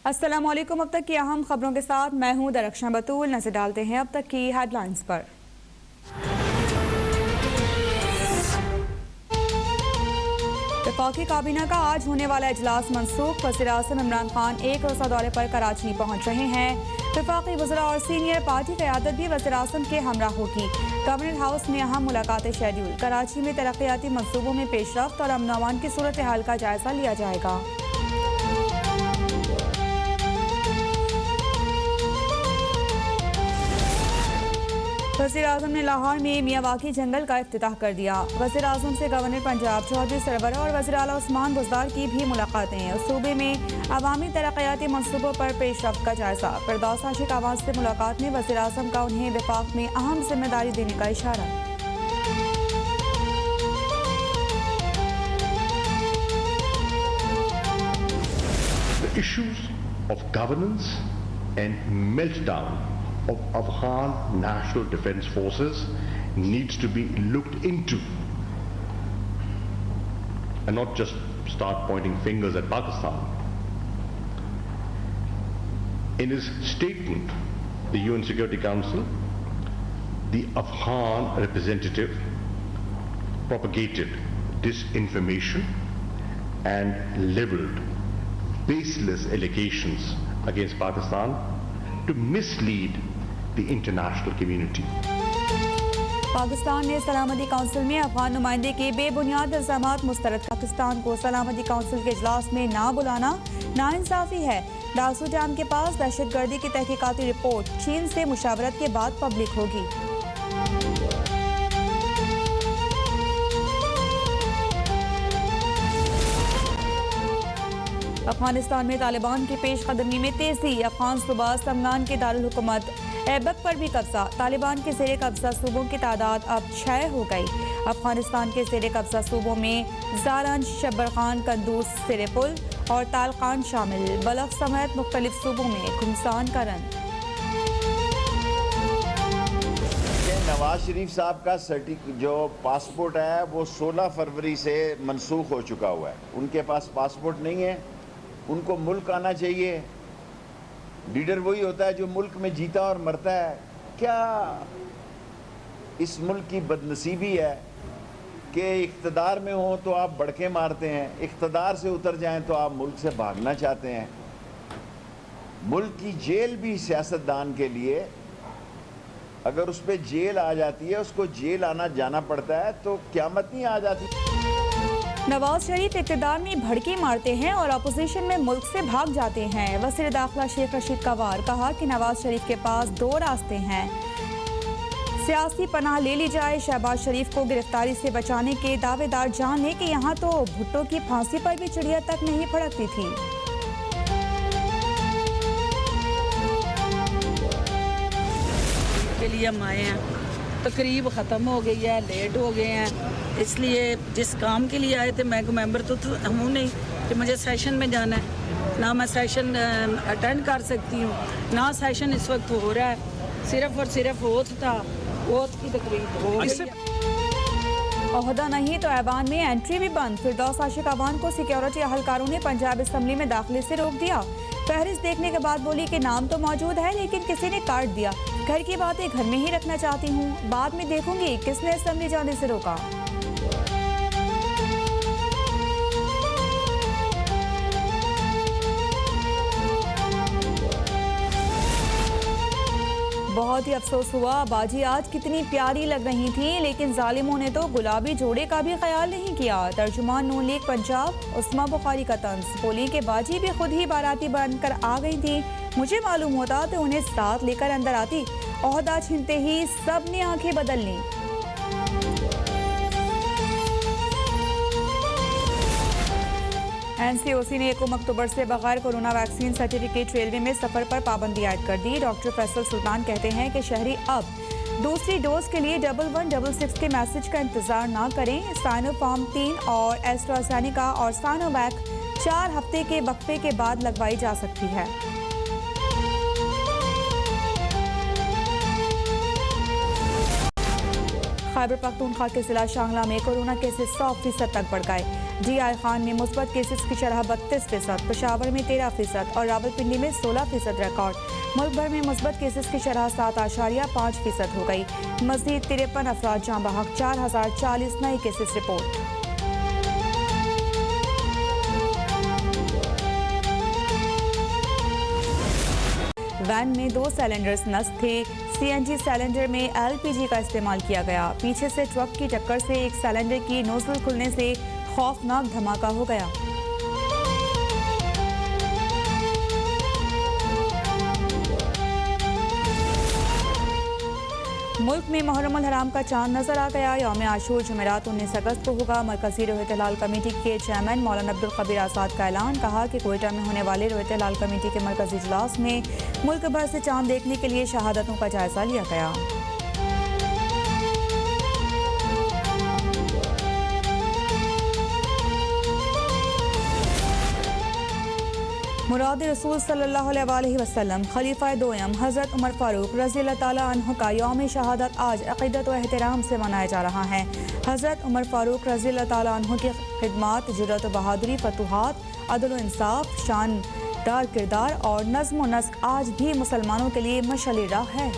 अस्सलामुअलैकुम। अब तक की अहम खबरों के साथ मैं हूं दरख्शां बतूल। नजर डालते हैं अब तक की हेडलाइंस पर। वफाकी काबीना का आज होने वाला इजलास मनसूख। वज़ीर-ए-आज़म इमरान खान एक रोज़ा दौरे पर कराची पहुंच रहे हैं। वफाकी वज़रा और सीनियर पार्टी क़यादत भी वज़ीर-ए-आज़म के हमरा होगी। गवर्नर हाउस में अहम मुलाकातें शेड्यूल। कराची में तरक्याती मनसूबों में पेशरफ्त और अमन अमान की सूरत हाल का जायजा लिया जाएगा। वज़ीर-ए-आज़म ने लाहौर में मियावाकी जंगल का इफ्तिताह कर दिया। वज़ीर-ए-आज़म से गवर्नर पंजाब चौधरी सरवरा और वज़ीर आला उस्मान बुज़दार की भी मुलाकातें। सूबे में अवामी तरक्याती मनसूबों पर पेशरफ्त का जायजा। फिरदौस आशिक आवाज़ से मुलाकात में वज़ीर-ए-आज़म का उन्हें वफाक में अहम जिम्मेदारी देने का इशारा। The issues of governance and meltdown of Afghan National Defense Forces needs to be looked into and not just start pointing fingers at Pakistan. In his statement, the UN Security Council, the Afghan representative propagated disinformation and leveled baseless allegations against Pakistan to mislead the international community. Pakistan ने सलामती council में अफगान नुमाइंदे के बेबुनियाद इल्जामात मुस्तरद। पाकिस्तान को सलामती council के इजलास में ना बुलाना नाइंसाफी है। दासूजाम के पास दहशतगर्दी की तहकीकाती रिपोर्ट चीन से मुशावरत के बाद पब्लिक होगी। अफगानिस्तान में तालिबान की पेशकदमी में तेजी। अफगान सूबा समगान के दारुल हुकूमत ऐबक पर भी कब्जा। तालिबान के ज़ेरे कब्जा सूबों की तादाद अब 6 हो गई। अफगानिस्तान के ज़ेरे कब्जा सूबों में ज़ारन, शब्बरखान, कंदूज, सिरेपुल और तालकान शामिल। बलख समेत मुख्तलिफ सूबों में घुमसान का रंग। नवाज शरीफ साहब का जो पासपोर्ट है वो 16 फरवरी से मनसूख हो चुका हुआ है। उनके पास पासपोर्ट नहीं है। उनको मुल्क आना चाहिए। लीडर वही होता है जो मुल्क में जीता और मरता है। क्या इस मुल्क की बदनसीबी है कि इख्तदार में हो तो आप बड़के मारते हैं, इख्तदार से उतर जाएं तो आप मुल्क से भागना चाहते हैं। मुल्क की जेल भी सियासतदान के लिए, अगर उस पर जेल आ जाती है, उसको जेल आना जाना पड़ता है तो क़यामत नहीं आ जाती। नवाज शरीफ इक़्तिदार में भड़के मारते हैं और अपोजिशन में मुल्क से भाग जाते हैं। वज़ीर दाखिला शेख रशीद कवार कहा कि नवाज शरीफ के पास 2 रास्ते हैं। सियासी पनाह ले ली जाए। शहबाज शरीफ को गिरफ्तारी से बचाने के दावेदार जान लें कि यहाँ तो भुट्टो की फांसी पर भी चिड़िया तक नहीं फड़कती थी। के लिए हम आए हैं, तकरीब ख़त्म हो गई है, लेट हो गए हैं, इसलिए जिस काम के लिए आए थे, मैं को मेंबर तो हूँ नहीं कि मुझे सेशन में जाना है, ना मैं सेशन अटेंड कर सकती हूँ, ना सेशन इस वक्त हो रहा है। सिर्फ और सिर्फ ओथ था, ओथ की तकरीब हो गई है। ओहदा नहीं तो ऐवान में एंट्री भी बंद। फिरदौस आशिक अवान को सिक्योरिटी अहलकारों ने पंजाब असम्बली में दाखिले से रोक दिया। फहरिस्त देखने के बाद बोली कि नाम तो मौजूद है लेकिन किसी ने काट दिया। घर की बातें घर में ही रखना चाहती हूँ, बाद में देखूंगी किसने असम्बली जाने से रोका। बहुत ही अफसोस हुआ, बाजी आज कितनी प्यारी लग रही थी लेकिन जालिमों ने तो गुलाबी जोड़े का भी ख्याल नहीं किया। तर्जुमान नून लीग पंजाब उस्मा बुखारी का तंज। बोली कि बाजी भी खुद ही बाराती बनकर आ गई थी। मुझे मालूम होता तो उन्हें साथ लेकर अंदर आती। ओहदा छीनते ही सब ने आंखें बदल ली। एनसीओसी ने 1 अक्टूबर से बगैर कोरोना वैक्सीन सर्टिफिकेट रेलवे में सफर पर पाबंदी आयद कर दी। डॉक्टर फैसल सुल्तान कहते हैं कि शहरी अब दूसरी डोज के लिए 1166 के मैसेज का इंतजार ना करें। साइनोफार्म 3 और एस्ट्राजेनेका और साइनोवैक 4 हफ्ते के वक्फे के बाद लगवाई जा सकती है। खैबर पख्तूनख्वा के जिला शांगला में कोरोना केसेस 100% तक बढ़ गए। DI खान में मुस्बत केसेस की शरह 32%, पेशावर में 13% और रावलपिंडी में 16% रिकॉर्ड। मुल्क भर में मुस्बत केसेस की शरह 7.5% हो गई। मजीद 53 अफराद जाँ बहक, 4040 नए केसेस रिपोर्ट। वैन में 2 सिलेंडर्स नष्ट थे। CNG सिलेंडर में LPG का इस्तेमाल किया गया। पीछे से ट्रक की टक्कर से एक सिलेंडर की नोजल खुलने से खौफनाक धमाका हो गया। मुल्क में मुहर्रम अल हराम का चांद नजर आ गया। यौम आशूर जुमेरात 19 अगस्त को होगा। मरकजी रोहित हिलाल कमेटी के चेयरमैन मौलाना अब्दुल कबीर आजाद का ऐलान। कहा कि कोयटा में होने वाले रोहित हिलाल कमेटी के मरकजी इजलास में मुल्क भर से चांद देखने के लिए शहादतों का जायजा लिया गया। मुराद रसूल सल्लल्लाहु अलैहि वसल्लम खलीफा दोयम हज़रत उमर फारूक रज़ी अल्लाह ताला अन्हु का यौम शहादत आज अक़ीदत व एहतराम से मनाया जा रहा है। हज़रत उमर फारूक रज़ी अल्लाह ताला अन्हु की खिदमत, जुर्रत व बहादुरी, फतूहात, अदल व इंसाफ, शानदार किरदार और नज़्म व नस्क आज भी मुसलमानों के लिए मशाल राह है।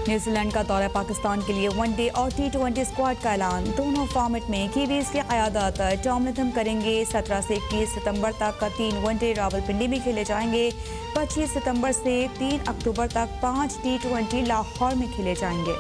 न्यूजीलैंड का दौरा पाकिस्तान के लिए वनडे और T20 स्क्वाड का ऐलान। दोनों फॉर्मेट में कीवीज की क़यादत टॉम लैथम करेंगे। 17 से 21 सितंबर तक का 3 वनडे रावलपिंडी में खेले जाएंगे। 25 सितंबर से 3 अक्टूबर तक 5 T20 लाहौर में खेले जाएंगे।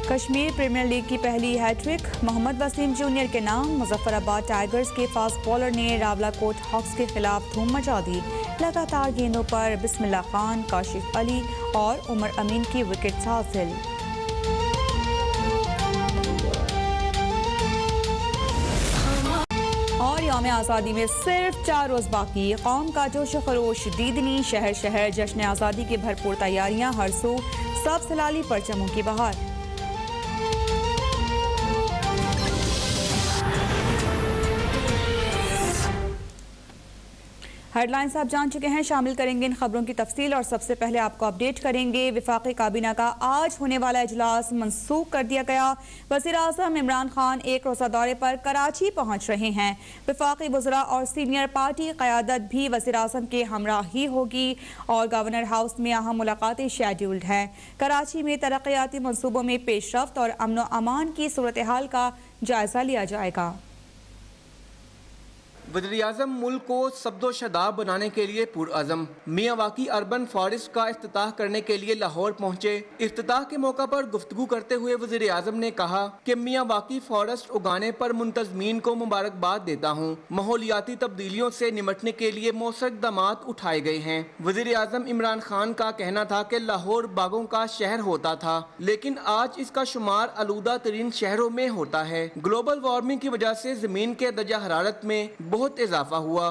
कश्मीर प्रीमियर लीग की पहली हैट्रिक मोहम्मद वसीम जूनियर के नाम। मुजफ्फराबाद टाइगर्स के फास्ट बॉलर ने रावलाकोट हॉक्स के खिलाफ धूम मचा दी। लगातार गेंदों पर बिस्मिल्लाह खान, काशिफ अली और उमर अमीन की विकेट्स हासिल। और यौम आज़ादी में सिर्फ 4 रोज़ बाकी। कौम का जोश खरोश दीदनी, शहर शहर जश्न आज़ादी की भरपूर तैयारियां। हर सू सब सलाली परचमों की बहार। हेडलाइंस आप जान चुके हैं। शामिल करेंगे इन खबरों की तफसील और सबसे पहले आपको अपडेट करेंगे। वफाकी काबीना का आज होने वाला इजलास मनसूख कर दिया गया। वज़ीर आज़म इमरान खान एक रोज़ा दौरे पर कराची पहुंच रहे हैं। वफाकी वज़रा और सीनियर पार्टी क़यादत भी वज़ीर आज़म के हमरा ही होगी और गवर्नर हाउस में अहम मुलाकातें शेड्यूल्ड हैं। कराची में तरक्याती मनसूबों में पेशरफ्त और अमन व अमान की सूरत हाल का जायजा लिया जाएगा। वज़ीर-ए-आज़म मुल्क को सब्दो शदाब बनाने के लिए पुरअज़म। मियावाकी अर्बन फॉरेस्ट का इफ्तिताह करने के लिए लाहौर पहुँचे। इफ्तिताह के मौका पर गुफ्तगू करते हुए वज़ीर-ए-आज़म ने कहा कि मियावाकी फॉरेस्ट उगाने पर मुंतज़मीन को मुबारकबाद देता हूँ। माहौलियाती तब्दीलियों से निमटने के लिए मौसर इक़दामात उठाए गए हैं। वज़ीर-ए-आज़म इमरान खान का कहना था कि लाहौर बागों का शहर होता था, लेकिन आज इसका शुमार आलूदा तरीन शहरों में होता है। ग्लोबल वार्मिंग की वजह से ज़मीन के दर्जा हरारत में बहुत इजाफा हुआ।